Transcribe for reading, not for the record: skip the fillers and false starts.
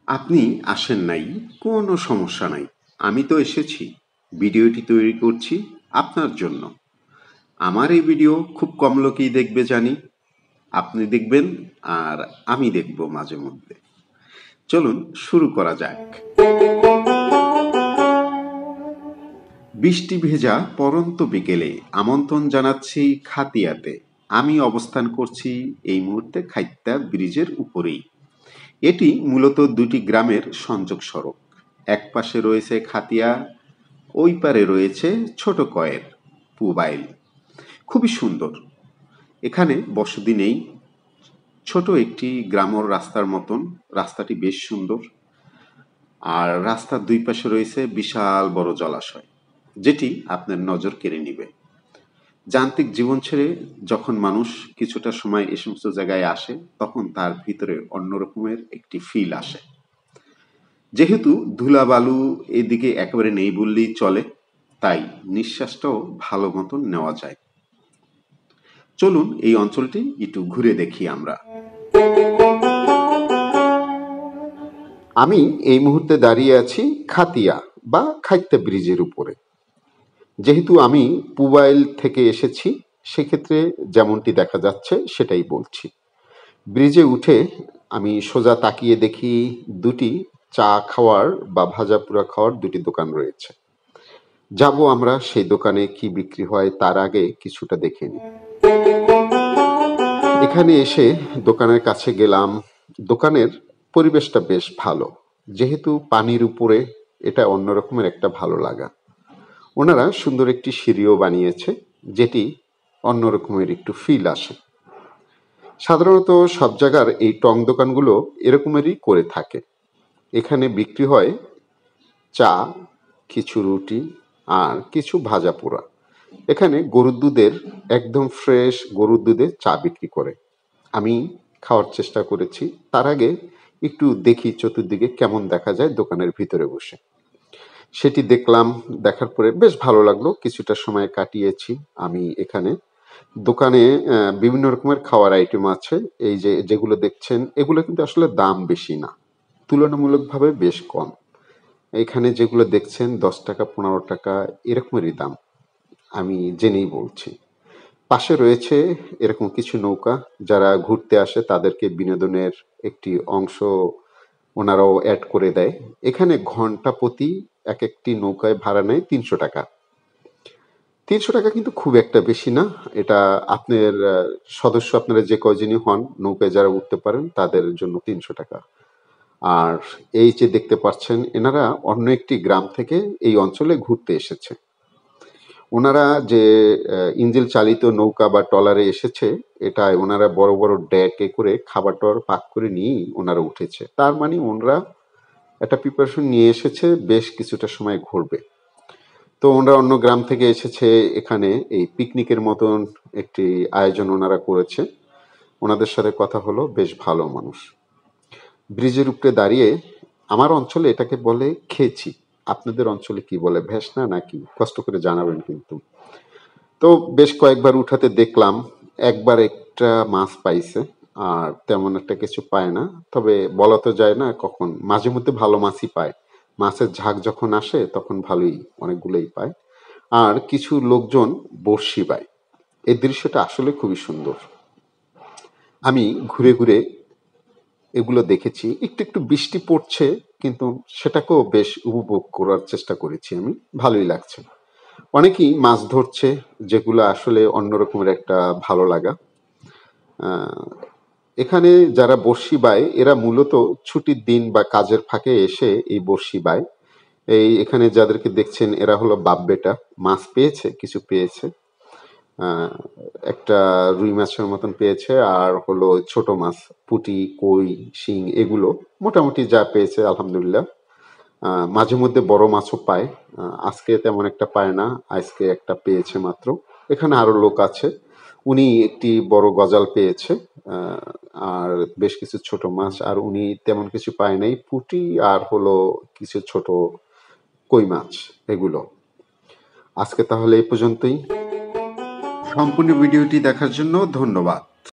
আপনি আসেন নাই, কোনো সমস্যা নাই। আমি তো এসেছি। ভিডিওটি তৈরি করছি আপনার জন্য। আমার এই ভিডিও খুব কম লোকেই দেখবে জানি। আপনি দেখবেন আর আমি দেখব মাঝে মধ্যে। চলুন শুরু করা যাক। বৃষ্টি ভেজা পড়ন্ত বিকেলে আমন্ত্রণ জানাচ্ছি খাতিয়াতে। আমি অবস্থান করছি এই মুহূর্তে খাইত্যা ব্রিজের উপরেই। এটি মূলত দুটি গ্রামের সংযোগ সড়ক। এক পাশে রয়েছে খাতিয়া, ওই পারে রয়েছে ছোট কয়ের পুবাইল। খুবই সুন্দর। এখানে বসতি নেই, ছোট একটি গ্রাম্য রাস্তার মতন। রাস্তাটি বেশ সুন্দর। আর রাস্তার দুই পাশে রয়েছে বিশাল বড় জলাশয়, যেটি আপনার নজর কেড়ে নিবে। যান্ত্রিক জীবন ছেড়ে যখন মানুষ কিছুটা সময় এ সমস্ত জায়গায় আসে, তখন তার ভিতরে অন্যরকমের একটি ফিল আসে। যেহেতু ধুলাবালু এদিকে একেবারে নেই বললেই চলে, তাই নিঃশ্বাসটাও ভালো মতন নেওয়া যায়। চলুন এই অঞ্চলটি একটু ঘুরে দেখি আমরা। আমি এই মুহূর্তে দাঁড়িয়ে আছি খাতিয়া বা খাইত্যা ব্রিজের উপরে। যেহেতু আমি পুবাইল থেকে এসেছি, সেক্ষেত্রে যেমনটি দেখা যাচ্ছে সেটাই বলছি। ব্রিজে উঠে আমি সোজা তাকিয়ে দেখি দুটি চা খাওয়ার বা ভাজা পোড়া খাওয়ার দুটি দোকান রয়েছে। যাব আমরা সেই দোকানে কি বিক্রি হয় তার আগে কিছুটা দেখে নিই। এখানে এসে দোকানের কাছে গেলাম। দোকানের পরিবেশটা বেশ ভালো। যেহেতু পানির উপরে, এটা অন্যরকমের একটা ভালো লাগা। ওনারা সুন্দর একটি সিঁড়িও বানিয়েছে, যেটি অন্যরকমের একটু ফিল আসে। সাধারণত সব জায়গার এই টং দোকানগুলো এরকমেরই করে থাকে। এখানে বিক্রি হয় চা, কিছু রুটি আর কিছু ভাজা পোড়া। এখানে গরুর দুধের, একদম ফ্রেশ গরুর দুধের চা বিক্রি করে। আমি খাওয়ার চেষ্টা করেছি। তার আগে একটু দেখি চতুর্দিকে কেমন দেখা যায় দোকানের ভিতরে বসে। সেটি দেখলাম। দেখার পরে বেশ ভালো লাগলো। কিছুটা সময় কাটিয়েছি আমি এখানে। দোকানে বিভিন্ন রকমের খাওয়ার আইটেম আছে। এই যে যেগুলো দেখছেন, এগুলো কিন্তু আসলে দাম বেশি না, তুলনামূলকভাবে বেশ কম। এখানে যেগুলো দেখছেন 10 টাকা 15 টাকা এরকমেরই দাম, আমি জেনেই বলছি। পাশে রয়েছে এরকম কিছু নৌকা, যারা ঘুরতে আসে তাদেরকে বিনোদনের একটি অংশ ওনারাও অ্যাড করে দেয়। এখানে ঘন্টা প্রতি এক একটি নৌকায় ভাড়া নেয় 300 টাকা। 300 টাকা কিন্তু খুব একটা বেশি না। এটা আপনার সদস্য, আপনারা যে কয়জনই হন নৌকায় যারা উঠতে পারেন তাদের জন্য 300 টাকা। আর এই যে দেখতে পাচ্ছেন, এনারা অন্য একটি গ্রাম থেকে এই অঞ্চলে ঘুরতে এসেছে। ওনারা যে ইঞ্জিল চালিত নৌকা বা ট্রলারে এসেছে, এটায় ওনারা বড় বড় ডেকে করে খাবার টাবার পাক করে নিয়েই ওনারা উঠেছে। তার মানে ওনারা একটা প্রিপারেশন নিয়ে এসেছে, বেশ কিছুটা সময় ঘুরবে। তো ওনারা অন্য গ্রাম থেকে এসেছে, এখানে এই পিকনিকের মতন একটি আয়োজন ওনারা করেছে। ওনাদের সাথে কথা হলো, বেশ ভালো মানুষ। ব্রিজের উপরে দাঁড়িয়ে, আমার অঞ্চলে এটাকে বলে খেচি। আপনাদের অঞ্চলে কি বলে, ভেসনা নাকি? কষ্ট করে জানাবেন কিন্তু। তো বেশ কয়েকবার উঠাতে দেখলাম। একবার একটা মাছ পাইছে, আর তেমন একটা কিছু পায় না। তবে বলা তো যায় না কখন, মাঝে মধ্যে ভালো মাছই পায়। মাছের ঝাঁক যখন আসে তখন ভালোই অনেকগুলোই পায়। আর কিছু লোকজন বড়শি বায়। এই দৃশ্যটা আসলে খুবই সুন্দর। আমি ঘুরে ঘুরে এগুলো দেখেছি। একটু একটু বৃষ্টি পড়ছে, কিন্তু সেটাকেও বেশ উপভোগ করার চেষ্টা করেছি আমি। ভালোই লাগছে। অনেকেই মাছ ধরছে, যেগুলো আসলে অন্যরকমের একটা ভালো লাগা। আহ, এখানে যারা বড়শি বায়, এরা মূলত ছুটির দিন বা কাজের ফাঁকে এসে এই বড়শি বায়। এই এখানে যাদেরকে দেখছেন, এরা হলো বাপ বেটা। মাছ পেয়েছে, কিছু পেয়েছে। আহ, একটা রুই মাছের মতন পেয়েছে, আর হলো ছোট মাছ, পুঁটি, কই, শিং, এগুলো মোটামুটি যা পেয়েছে আলহামদুলিল্লাহ। মাঝে মধ্যে বড় মাছও পায়। আজকে তেমন একটা পায় না, আজকে একটা পেয়েছে মাত্র। এখানে আরো লোক আছে, উনি একটি বড় গজাল পেয়েছে। আহ, আর বেশ কিছু ছোট মাছ, আর উনি তেমন কিছু পায় নাই, পুঁটি আর হলো কিছু ছোট কই মাছ, এগুলো। আজকে তাহলে এই পর্যন্তই। সম্পূর্ণ ভিডিওটি দেখার জন্য ধন্যবাদ।